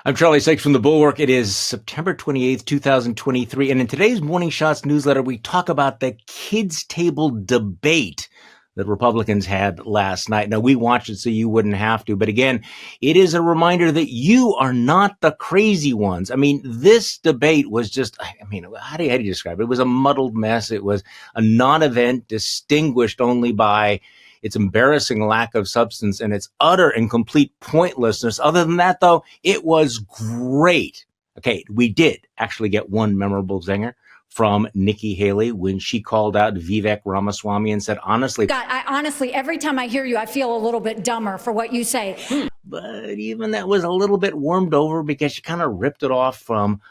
I'm Charlie Sykes from the Bulwark. It is September 28th, 2023. And in today's Morning Shots newsletter, we talk about the kids' table debate that Republicans had last night. Now, we watched it so you wouldn't have to. But again, it is a reminder that you are not the crazy ones. I mean, this debate was just, how do you describe it? It was a muddled mess. It was a non-event distinguished only by its embarrassing lack of substance and its utter and complete pointlessness. Other than that, though, it was great. Okay, we did actually get one memorable zinger from Nikki Haley when she called out Vivek Ramaswamy and said, honestly, God, honestly, every time I hear you, I feel a little bit dumber for what you say. But even that was a little bit warmed over because she kind of ripped it off from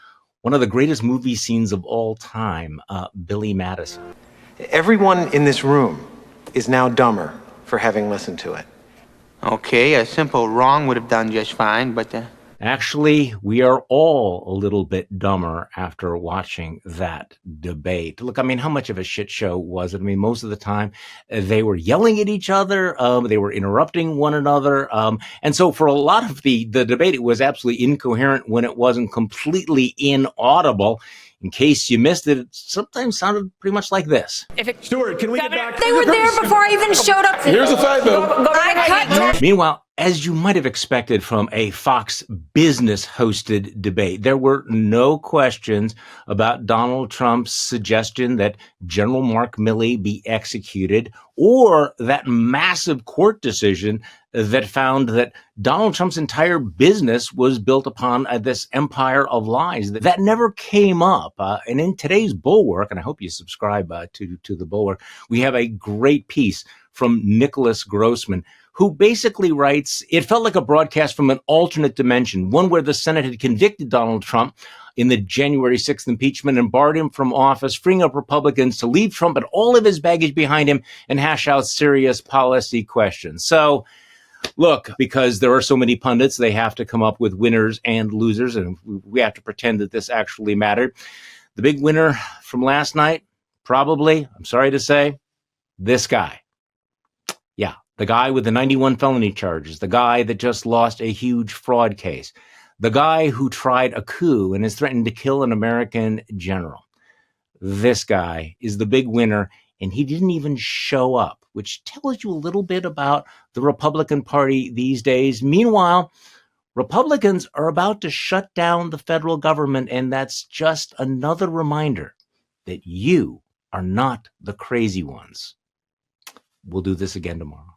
one of the greatest movie scenes of all time, Billy Madison. Everyone in this room is now dumber for having listened to it. Okay, a simple wrong would have done just fine, but... Actually, we are all a little bit dumber after watching that debate. Look, how much of a shit show was it? Most of the time they were yelling at each other. They were interrupting one another. And so for a lot of the debate, it was absolutely incoherent when it wasn't completely inaudible. In case you missed it, it sometimes sounded pretty much like this. Stuart, can we get back? They were there before I even showed up. Here's a fact, though. Meanwhile, as you might have expected from a Fox Business-hosted debate, there were no questions about Donald Trump's suggestion that General Mark Milley be executed or that massive court decision that found that Donald Trump's entire business was built upon this empire of lies. That never came up. And in today's Bulwark, and I hope you subscribe to the Bulwark, we have a great piece from Nicholas Grossman, who basically writes, it felt like a broadcast from an alternate dimension, one where the Senate had convicted Donald Trump in the January 6th impeachment and barred him from office, freeing up Republicans to leave Trump and all of his baggage behind him and hash out serious policy questions. So, look, because there are so many pundits, they have to come up with winners and losers, and we have to pretend that this actually mattered. The big winner from last night, probably, I'm sorry to say, this guy. Yeah, the guy with the 91 felony charges, the guy that just lost a huge fraud case, the guy who tried a coup and has threatened to kill an American general. This guy is the big winner, and he didn't even show up, which tells you a little bit about the Republican Party these days. Meanwhile, Republicans are about to shut down the federal government, and that's just another reminder that you are not the crazy ones. We'll do this again tomorrow.